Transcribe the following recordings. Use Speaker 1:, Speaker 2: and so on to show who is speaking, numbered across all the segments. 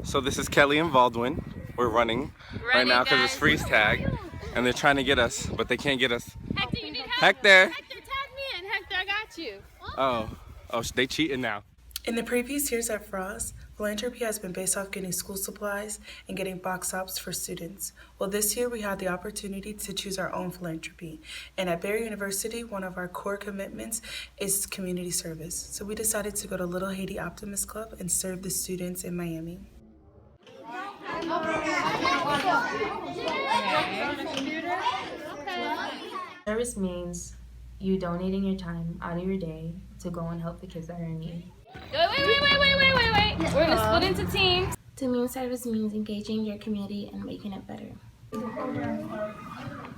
Speaker 1: So this is Kelly and Baldwin. We're running right now because it's freeze tag, and they're trying to get us, but they can't get us.
Speaker 2: Hector, you need help.
Speaker 1: Hector!
Speaker 2: Hector, tag me in. Hector, I got you.
Speaker 1: Oh, they cheating now.
Speaker 3: In the previous years at FRAS, philanthropy has been based off getting school supplies and getting box tops for students. Well, this year we had the opportunity to choose our own philanthropy. And at Barry University, one of our core commitments is community service. So we decided to go to Little Haiti Optimist Club and serve the students in Miami.
Speaker 4: Service means you donating your time out of your day to go and help the kids that are in need.
Speaker 2: Wait. We're gonna split into teams.
Speaker 5: Community service means engaging your community and making it better.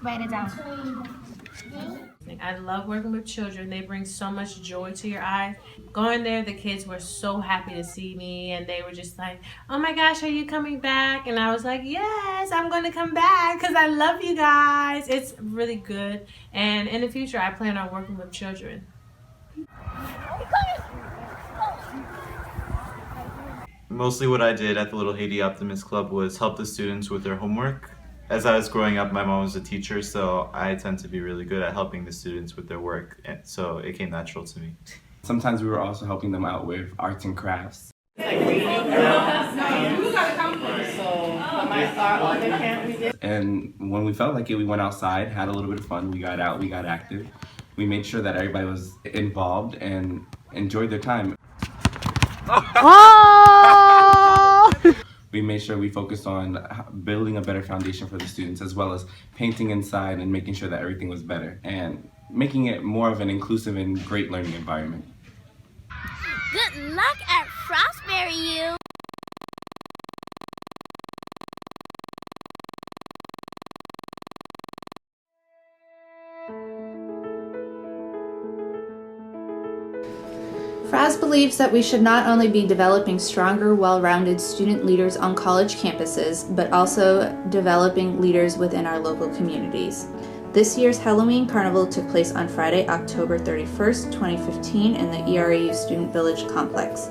Speaker 6: Write it down.
Speaker 7: I love working with children. They bring so much joy to your eyes. Going there, the kids were so happy to see me, and they were just like, oh my gosh, are you coming back? And I was like, yes, I'm going to come back because I love you guys. It's really good. And in the future, I plan on working with children.
Speaker 8: Mostly what I did at the Little Haiti Optimist Club was help the students with their homework. As I was growing up, my mom was a teacher, so I tend to be really good at helping the students with their work, and so it came natural to me.
Speaker 1: Sometimes we were also helping them out with arts and crafts. And when we felt like it, we went outside, had a little bit of fun, we got out, we got active. We made sure that everybody was involved and enjoyed their time. We made sure we focused on building a better foundation for the students, as well as painting inside and making sure that everything was better and making it more of an inclusive and great learning environment.
Speaker 5: Good luck at Frostberry, you!
Speaker 9: FRAS believes that we should not only be developing stronger, well-rounded student leaders on college campuses, but also developing leaders within our local communities. This year's Halloween Carnival took place on Friday, October 31st, 2015 in the ERAU Student Village Complex.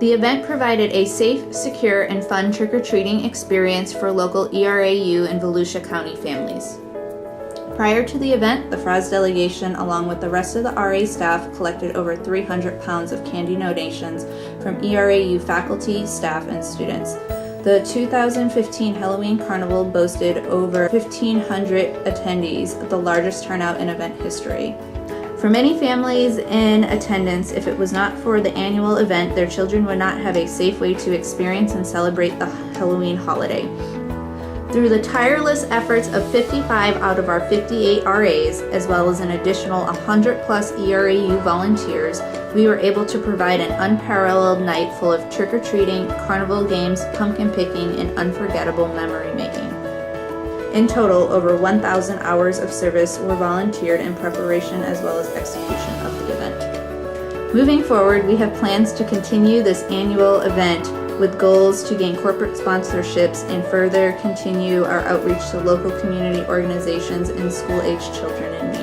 Speaker 9: The event provided a safe, secure, and fun trick-or-treating experience for local ERAU and Volusia County families. Prior to the event, the FRAS delegation, along with the rest of the RA staff, collected over 300 pounds of candy donations from ERAU faculty, staff, and students. The 2015 Halloween Carnival boasted over 1,500 attendees, the largest turnout in event history. For many families in attendance, if it was not for the annual event, their children would not have a safe way to experience and celebrate the Halloween holiday. Through the tireless efforts of 55 out of our 58 RAs, as well as an additional 100 plus ERAU volunteers, we were able to provide an unparalleled night full of trick-or-treating, carnival games, pumpkin picking, and unforgettable memory making. In total, over 1,000 hours of service were volunteered in preparation as well as execution of the event. Moving forward, we have plans to continue this annual event with goals to gain corporate sponsorships and further continue our outreach to local community organizations and school-aged children in need.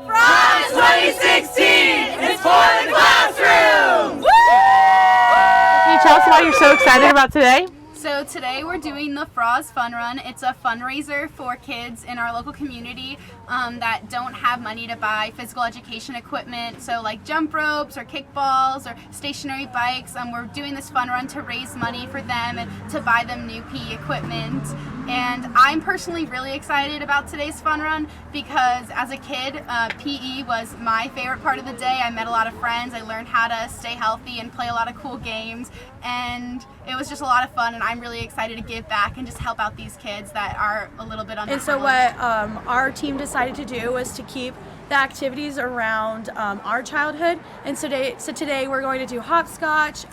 Speaker 2: FRAS 2016 is for the classroom!
Speaker 7: Can you tell us why you're so excited about today?
Speaker 6: So today we're doing the FRAS Fun Run. It's a fundraiser for kids in our local community that don't have money to buy physical education equipment, so like jump ropes or kickballs or stationary bikes. We're doing this fun run to raise money for them and to buy them new PE equipment. And I'm personally really excited about today's fun run because as a kid, PE was my favorite part of the day. I met a lot of friends, I learned how to stay healthy and play a lot of cool games, and it was just a lot of fun, and I'm really excited to give back and just help out these kids that are a little bit
Speaker 10: And so what our team decided to do was to keep the activities around our childhood, and so today we're going to do hopscotch,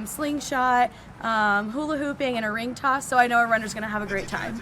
Speaker 10: slingshot, hula hooping, and a ring toss, so I know our runner's going to have a great time.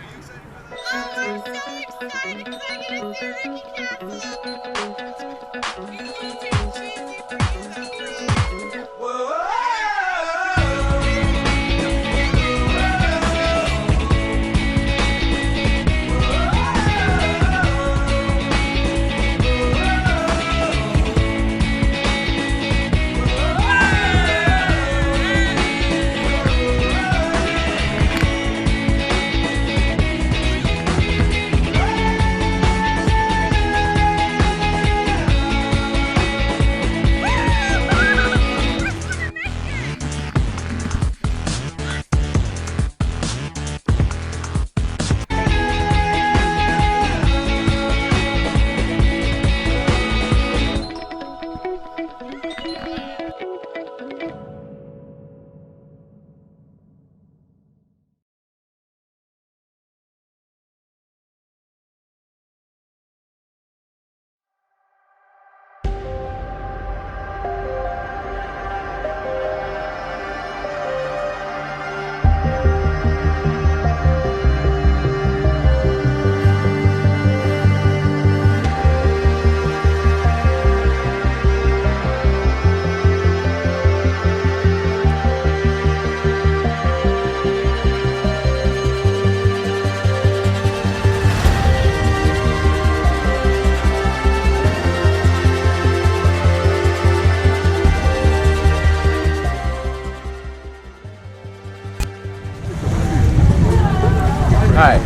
Speaker 11: Hi,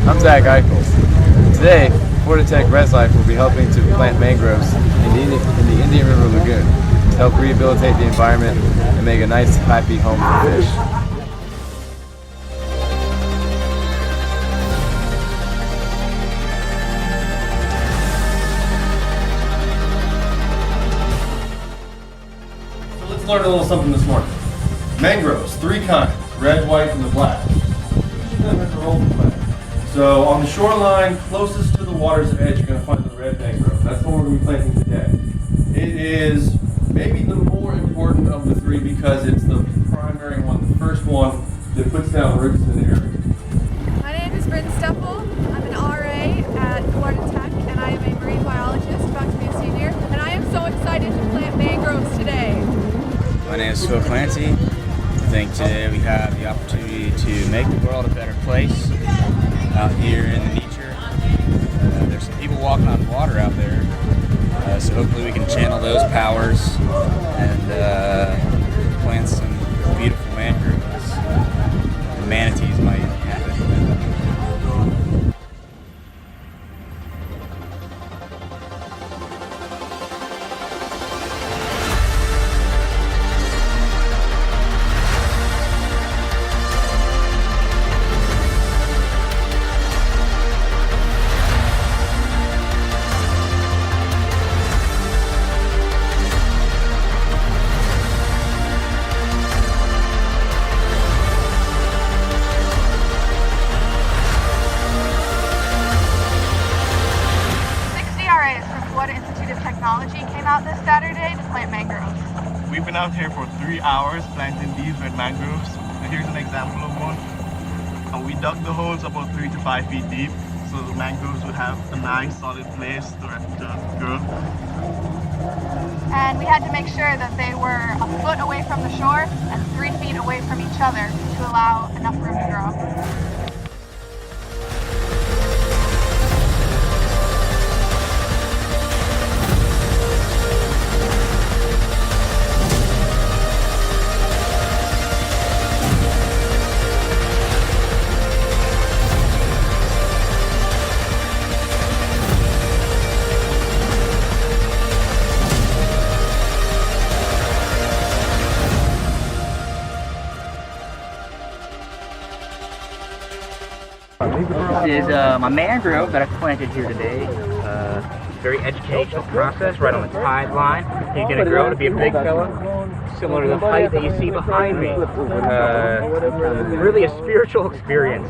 Speaker 11: I'm Zach Eichel. Today, Florida Tech Res Life will be helping to plant mangroves in the Indian River Lagoon to help rehabilitate the environment and make a nice, happy home for fish.
Speaker 12: So let's learn a little something this morning. Mangroves, 3 kinds, red, white, and the black. So on the shoreline closest to the water's edge, you're going to find the red mangrove. That's the one we're going to be planting today. It is maybe the more important of the 3 because it's the primary one, the first one that puts down roots in the area.
Speaker 13: My name is Brynn Steffel. I'm an RA at Florida Tech, and I am a marine biologist, about to be a senior. And I am so excited to plant mangroves today.
Speaker 14: My name is Phil Clancy. I think today we have the opportunity to make the world a better place out here in the nature. There's some people walking on water out there, so hopefully we can channel those powers and plant some beautiful mangroves. And manatees might happen.
Speaker 13: Came out this Saturday to plant mangroves.
Speaker 15: We've been out here for 3 hours planting these red mangroves. So here's an example of one. And we dug the holes about 3 to 5 feet deep so the mangroves would have a nice solid place to grow.
Speaker 13: And we had to make sure that they were a foot away from the shore and 3 feet away from each other to allow enough room to grow.
Speaker 16: is my mangrove that I planted here today. Very educational process right on the tide line. He's going to grow to be a big fella, similar to the height that you see behind me. Really a spiritual experience.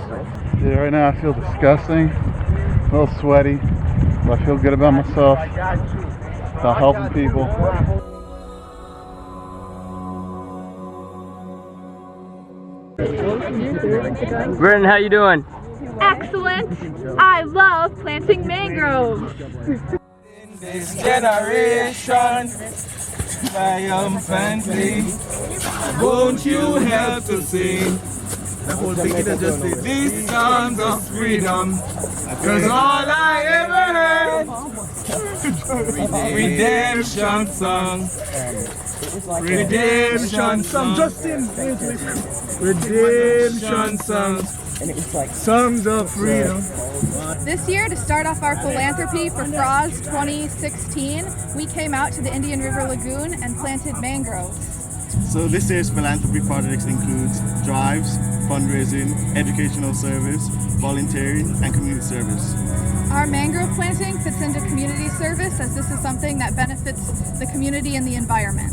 Speaker 17: Yeah, right now I feel disgusting, a little sweaty, but I feel good about myself, about helping people.
Speaker 16: Brennan, how you doing?
Speaker 13: Excellent! I love planting mangroves!
Speaker 18: This generation, triumphantly, won't you help to sing these songs of freedom? Cause all I ever heard, redemption song. Redemption song. Justin, redemption songs. Songs of freedom.
Speaker 13: This year, to start off our philanthropy for FRAS 2016, we came out to the Indian River Lagoon and planted mangroves.
Speaker 19: So this year's philanthropy projects includes drives, fundraising, educational service, volunteering, and community service.
Speaker 13: Our mangrove planting fits into community service as this is something that benefits the community and the environment.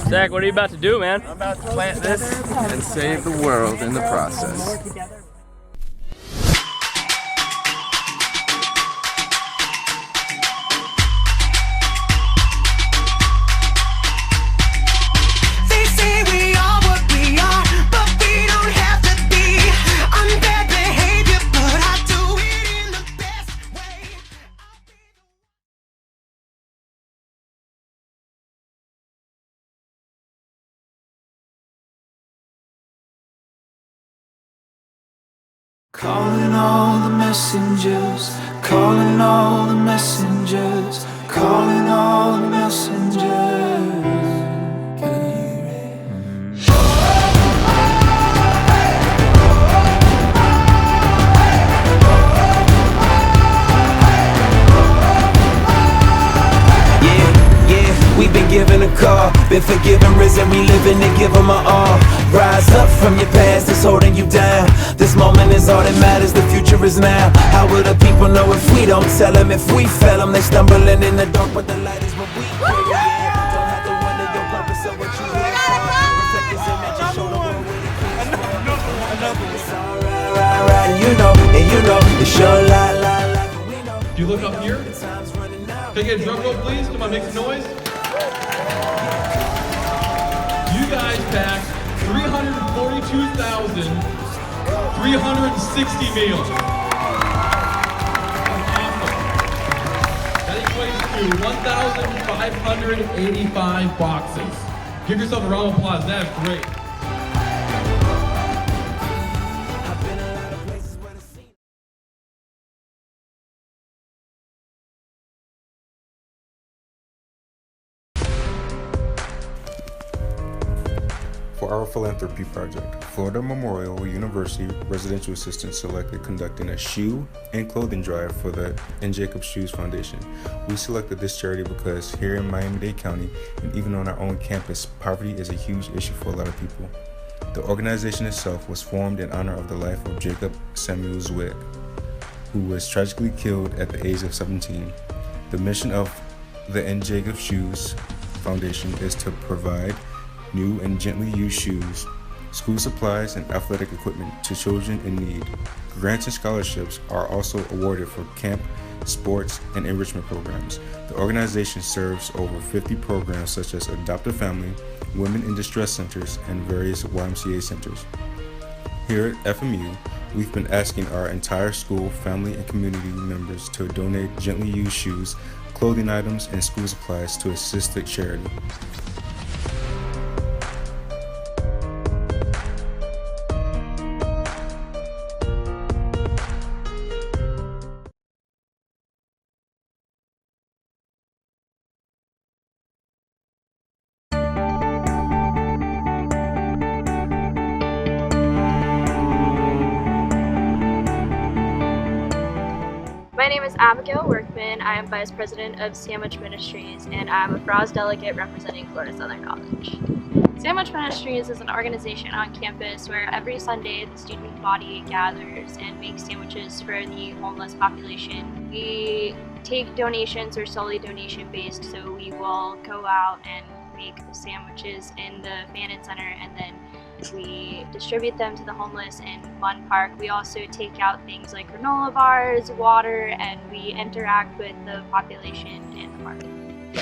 Speaker 16: Zach, what are you about to do, man?
Speaker 11: I'm about to plant this and save the world in the process.
Speaker 18: Calling all the messengers, calling all the messengers, calling all the messengers. Can you hear it? We've been given a call, been forgiven, risen, we living to give them our all. Rise up from your past that's holding you down. This moment is all that matters, the future is now. How will the people know if we don't tell them? If we fail them, they stumbling in the dark, but the light is what we bring. Don't have to wonder your purpose or what you here for. Reflect this image and show the world where it came from. It's alright, and you know, it's your life.
Speaker 12: Do you look up here? Can I get a drum roll, please? Come on, make some noise. You guys packed 342,360 meals. Awesome. That equates to 1,585 boxes. Give yourself a round of applause. That's great.
Speaker 20: For our philanthropy project, Florida Memorial University residential assistants selected conducting a shoe and clothing drive for the N. Jacobs Shoes Foundation. We selected this charity because here in Miami-Dade County, and even on our own campus, poverty is a huge issue for a lot of people. The organization itself was formed in honor of the life of Jacob Samuel Zwick, who was tragically killed at the age of 17. The mission of the N. Jacobs Shoes Foundation is to provide new and gently used shoes, school supplies, and athletic equipment to children in need. Grants and scholarships are also awarded for camp, sports, and enrichment programs. The organization serves over 50 programs such as Adopt a Family, Women in Distress Centers, and various YMCA centers. Here at FMU, we've been asking our entire school, family, and community members to donate gently used shoes, clothing items, and school supplies to assist the charity.
Speaker 21: My name is Abigail Workman. I am Vice President of Sandwich Ministries, and I'm a FRAS delegate representing Florida Southern College. Sandwich Ministries is an organization on campus where every Sunday the student body gathers and makes sandwiches for the homeless population. We take donations, or solely donation based, so we will go out and make sandwiches in the Fannin Center, and then we distribute them to the homeless in Fun Park. We also take out things like granola bars, water, and we interact with the population in the park.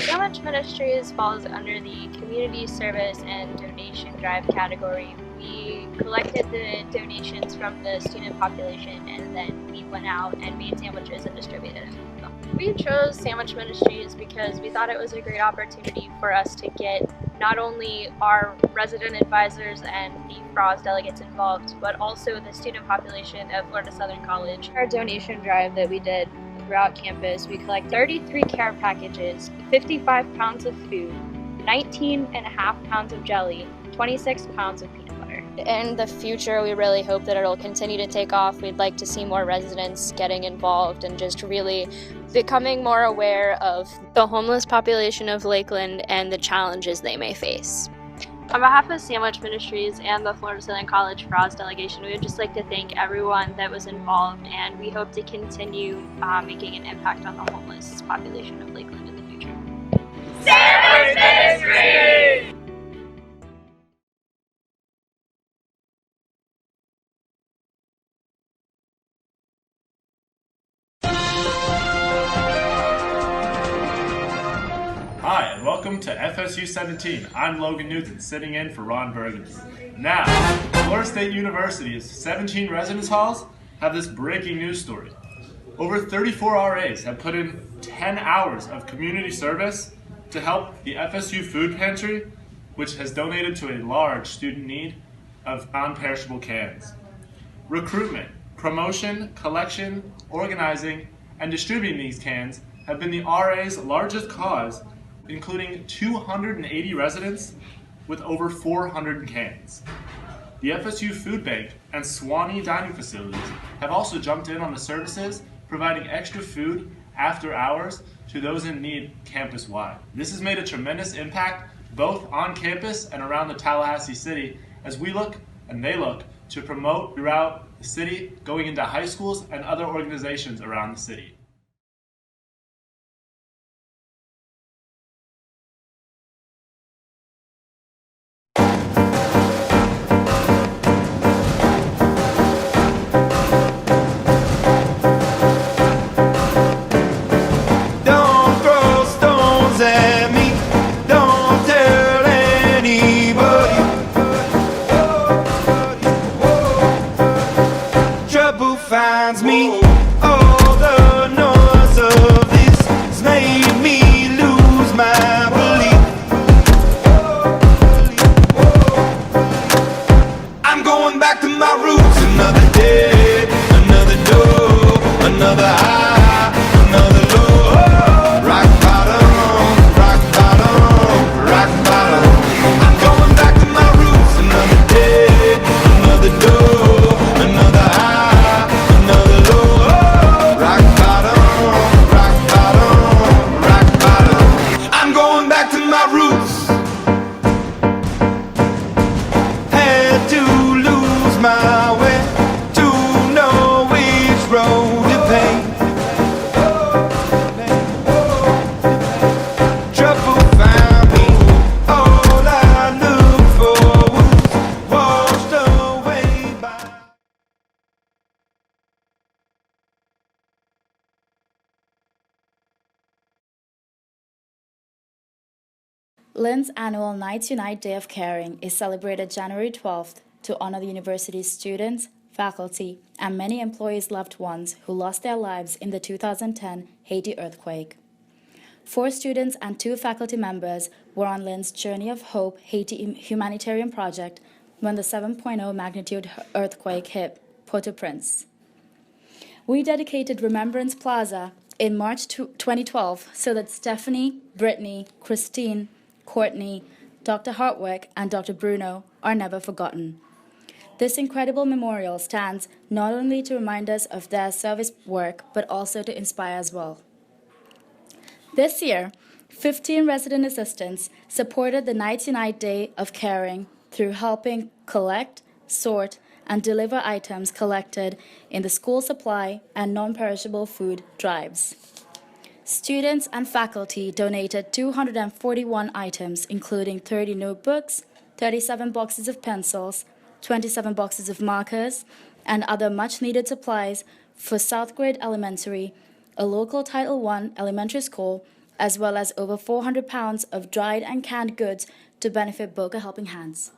Speaker 21: Sandwich Ministries falls under the Community Service and Donation Drive category. We collected the donations from the student population, and then we went out and made sandwiches and distributed them. We chose Sandwich Ministries because we thought it was a great opportunity for us to get not only our resident advisors and the FRAS delegates involved, but also the student population of Florida Southern College. Our donation drive that we did throughout campus, we collect 33 care packages, 55 pounds of food, 19.5 pounds of jelly, 26 pounds of peanut butter. In the future, we really hope that it'll continue to take off. We'd like to see more residents getting involved and just really becoming more aware of the homeless population of Lakeland and the challenges they may face. On behalf of Sandwich Ministries and the Florida Southern College FRAS delegation, we would just like to thank everyone that was involved, and we hope to continue making an impact on the homeless population of Lakeland in the future. Sandwich Ministries!
Speaker 22: Hi, and welcome to FSU 17. I'm Logan Newton, sitting in for Ron Burgundy. Now, Florida State University's 17 residence halls have this breaking news story. Over 34 RAs have put in 10 hours of community service to help the FSU Food Pantry, which has donated to a large student need of non-perishable cans. Recruitment, promotion, collection, organizing, and distributing these cans have been the RA's largest cause, including 280 residents with over 400 cans. The FSU Food Bank and Swanee Dining Facilities have also jumped in on the services, providing extra food after hours to those in need campus-wide. This has made a tremendous impact both on campus and around the Tallahassee city as we look and they look to promote throughout the city, going into high schools and other organizations around the city.
Speaker 18: Finds me. All the noise of this has made me lose my belief. I'm going back to my roots. Another day, another door, another high, another low. Rock bottom, rock bottom, rock bottom. I'm going back to my roots. Another day, another door, another high. Trouble found me.
Speaker 3: Lynn's annual Night Unite Day of Caring is celebrated January 12th to honor the university's students, faculty, and many employees' loved ones who lost their lives in the 2010 Haiti earthquake. 4 students and 2 faculty members were on Lynn's Journey of Hope Haiti humanitarian project when the 7.0 magnitude earthquake hit Port-au-Prince. We dedicated Remembrance Plaza in March 2012 so that Stephanie, Brittany, Christine, Courtney, Dr. Hartwick, and Dr. Bruno are never forgotten. This incredible memorial stands not only to remind us of their service work, but also to inspire as well. This year, 15 resident assistants supported the Night Unite Day of Caring through helping collect, sort, and deliver items collected in the school supply and non-perishable food drives. Students and faculty donated 241 items, including 30 notebooks, 37 boxes of pencils, 27 boxes of markers, and other much-needed supplies for South Grade Elementary, a local Title I elementary school, as well as over 400 pounds of dried and canned goods to benefit Boca Helping Hands.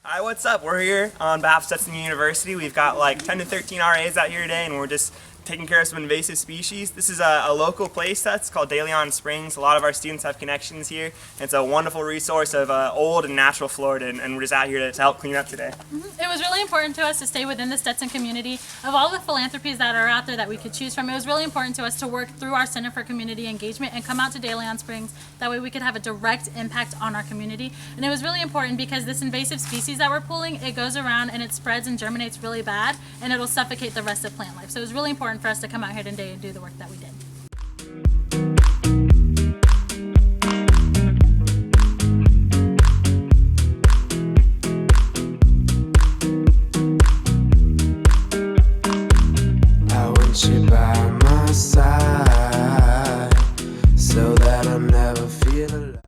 Speaker 4: Hi, what's up? We're here on behalf of Stetson University. We've got like 10 to 13 RAs out here today, and we're just taking care of some invasive species. This is a local place that's called De Leon Springs. A lot of our students have connections here. It's a wonderful resource of old and natural Florida, and we're just out here to help clean up today.
Speaker 2: It was really important to us to stay within the Stetson community. Of all the philanthropies that are out there that we could choose from, it was really important to us to work through our Center for Community Engagement and come out to De Leon Springs. That way we could have a direct impact on our community. And it was really important because this invasive species that we're pulling, it goes around and it spreads and germinates really bad, and it'll suffocate the rest of plant life. So it was really important for us to come out here today and do the work that we did.
Speaker 18: I want you by my side so that I never feel alone.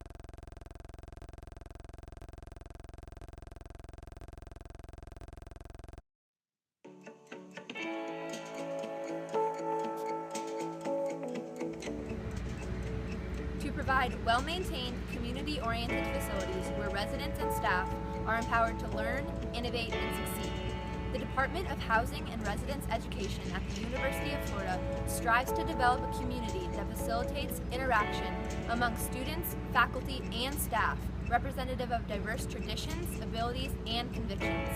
Speaker 23: To provide well-maintained, community-oriented facilities where residents and staff are empowered to learn, innovate, and succeed. The Department of Housing and Residence Education at the University of Florida strives to develop a community that facilitates interaction among students, faculty, and staff representative of diverse traditions, abilities, and convictions.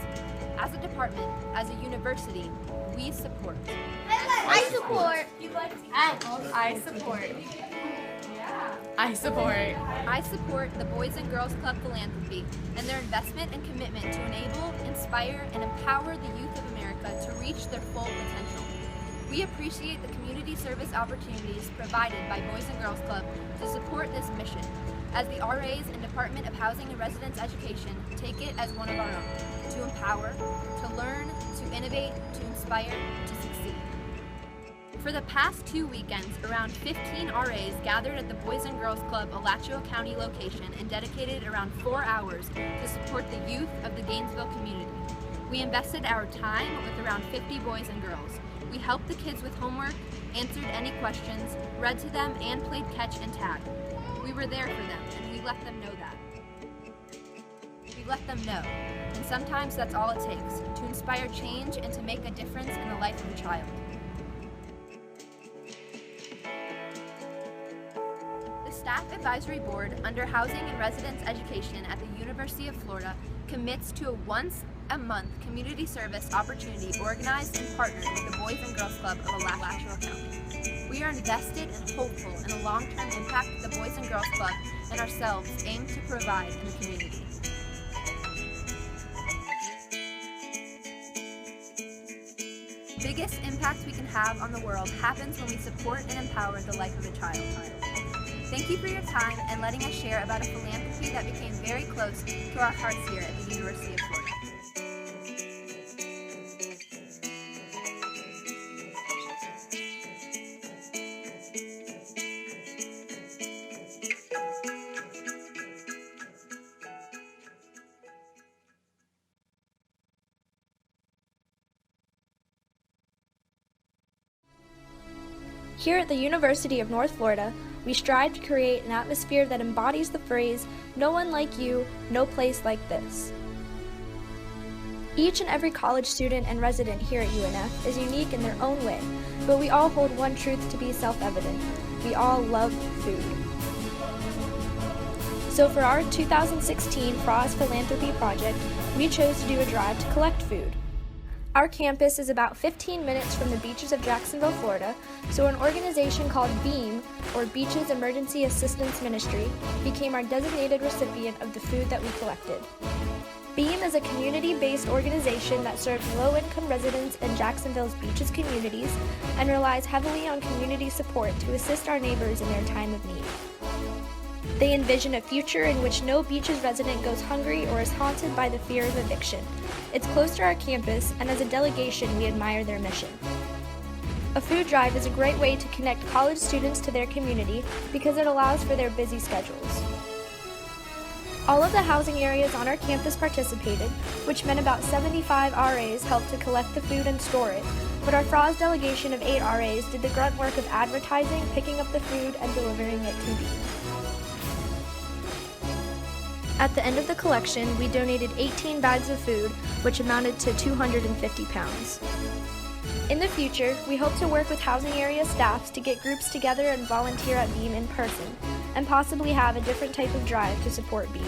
Speaker 23: As a department, as a university, we support.
Speaker 5: I support.
Speaker 23: I support.
Speaker 1: I
Speaker 23: support the Boys and Girls Club Philanthropy and their investment and commitment to enable, inspire, and empower the youth of America to reach their full potential. We appreciate the community service opportunities provided by Boys and Girls Club to support this mission, as the RAs and Department of Housing and Residence Education take it as one of our own, to empower, to learn, to innovate, to inspire, to succeed. For the past 2 weekends, around 15 RAs gathered at the Boys and Girls Club Alachua County location and dedicated around 4 hours to support the youth of the Gainesville community. We invested our time with around 50 boys and girls. We helped the kids with homework, answered any questions, read to them, and played catch and tag. We were there for them, and we let them know that. We let them know, and sometimes that's all it takes, to inspire change and to make a difference in the life of a child. The Staff Advisory Board under Housing and Residence Education at the University of Florida commits to a once-a-month community service opportunity organized and partnered with the Boys and Girls Club of Alachua County. We are invested and hopeful in the long-term impact the Boys and Girls Club and ourselves aim to provide in the community. The biggest impact we can have on the world happens when we support and empower the life of a child. Thank you for your time and letting us share about a philanthropy that became very close to our hearts here at the University of Florida. Here at the University of North Florida, we strive to create an atmosphere that embodies the phrase, "No one like you, no place like this." Each and every college student and resident here at UNF is unique in their own way, but we all hold one truth to be self-evident. We all love food. So for our 2016 FRAS Philanthropy project, we chose to do a drive to collect food. Our campus is about 15 minutes from the beaches of Jacksonville, Florida, so an organization called BEAM, or Beaches Emergency Assistance Ministry, became our designated recipient of the food that we collected. BEAM is a community-based organization that serves low-income residents in Jacksonville's beaches communities and relies heavily on community support to assist our neighbors in their time of need. They envision a future in which no beaches resident goes hungry or is haunted by the fear of eviction. It's close to our campus, and as a delegation, we admire their mission. A food drive is a great way to connect college students to their community because it allows for their busy schedules. All of the housing areas on our campus participated, which meant about 75 RAs helped to collect the food and store it, but our FRAS delegation of 8 RAs did the grunt work of advertising, picking up the food, and delivering it to BEAM. At the end of the collection, we donated 18 bags of food, which amounted to 250 pounds. In the future, we hope to work with housing area staffs to get groups together and volunteer at BEAM in person, and possibly have a different type of drive to support BEAM.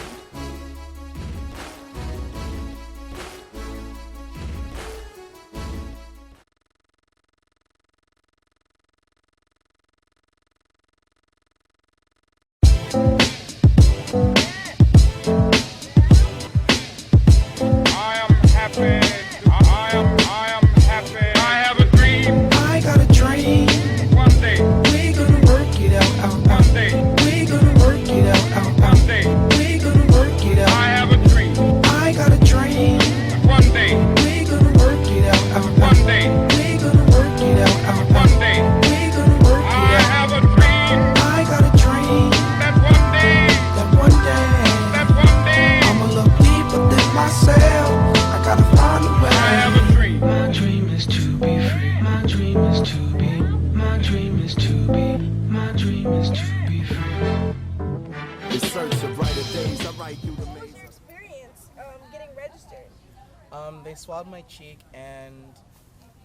Speaker 8: They swabbed my cheek, and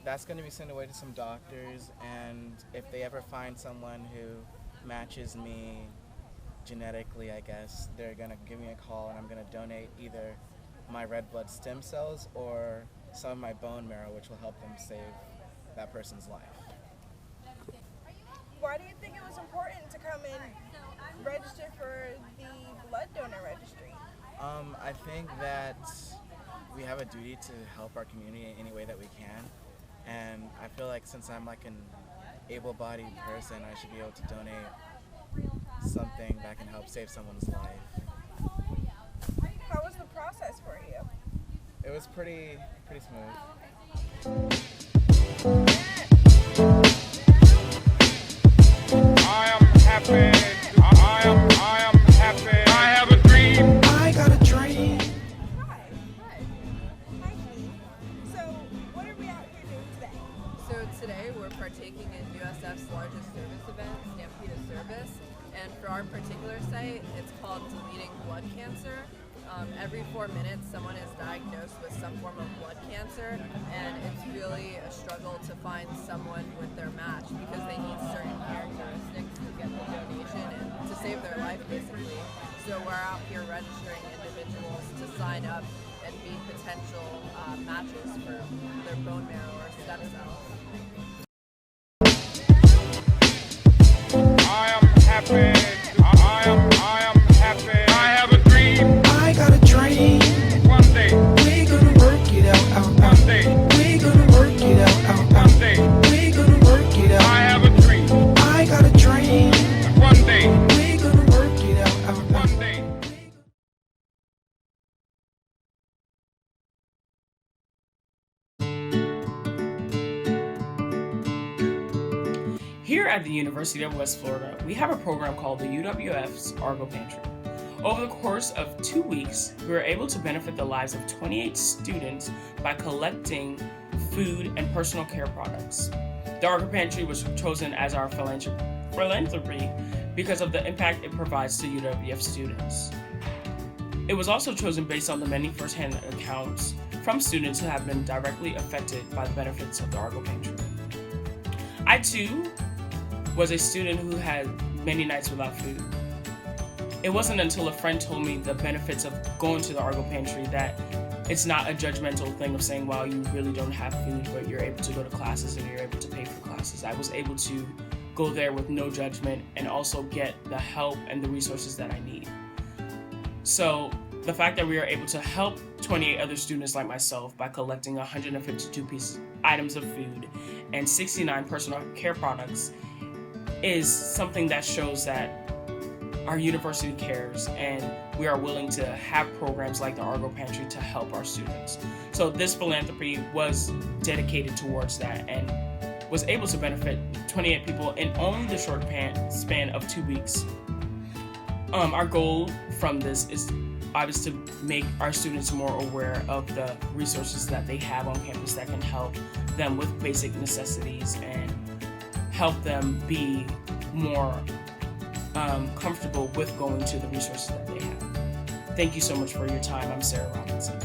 Speaker 8: that's going to be sent away to some doctors, and if they ever find someone who matches me genetically, I guess, they're going to give me a call, and I'm going to donate either my red blood stem cells or some of my bone marrow, which will help them save that person's life.
Speaker 1: Why do you think it was important to come in
Speaker 13: register for the blood donor registry?
Speaker 8: I think that we have a duty to help our community in any way that we can. And I feel like since I'm like an able-bodied person, I should be able to donate something that can help save someone's life.
Speaker 13: How was the process for you?
Speaker 8: It was pretty smooth.
Speaker 1: I am happy. I am happy. I have a dream.
Speaker 18: I got a dream.
Speaker 13: Hi. So, what are we out here doing today?
Speaker 7: So today we're partaking in USF's largest service event, Stampede of Service, and for our particular site, it's called Deleting Blood Cancer. Every 4 minutes, someone is diagnosed with some form of blood cancer, and it's really a struggle to find someone with their match because they need certain characteristics to get the donation and to save their life, basically. So we're out here registering individuals to sign up and be potential matches for their bone marrow or stem cells.
Speaker 1: I am happy. I am happy. I have a dream.
Speaker 18: I got a dream.
Speaker 1: One day.
Speaker 18: We're gonna work it out.
Speaker 1: One day.
Speaker 18: We're gonna work it out.
Speaker 1: One day.
Speaker 18: We're gonna work it out.
Speaker 1: I have a dream.
Speaker 18: I got a dream.
Speaker 1: One day.
Speaker 18: We're gonna work it out.
Speaker 1: One day.
Speaker 9: Here at the University of West Florida, we have a program called the UWF's Argo Pantry. Over the course of 2 weeks, we were able to benefit the lives of 28 students by collecting food and personal care products. The Argo Pantry was chosen as our philanthropy because of the impact it provides to UWF students. It was also chosen based on the many first-hand accounts from students who have been directly affected by the benefits of the Argo Pantry. I too was a student who had many nights without food. It wasn't until a friend told me the benefits of going to the Argo Pantry that it's not a judgmental thing of saying, well, you really don't have food, but you're able to go to classes and you're able to pay for classes. I was able to go there with no judgment and also get the help and the resources that I need. So the fact that we are able to help 28 other students like myself by collecting 152 items of food and 69 personal care products is something that shows that our university cares and we are willing to have programs like the Argo Pantry to help our students. So this philanthropy was dedicated towards that and was able to benefit 28 people in only the short span of 2 weeks. Our goal from this is obviously to make our students more aware of the resources that they have on campus that can help them with basic necessities and help them be more comfortable with going to the resources that they have. Thank you so much for your time. I'm Sarah Robinson.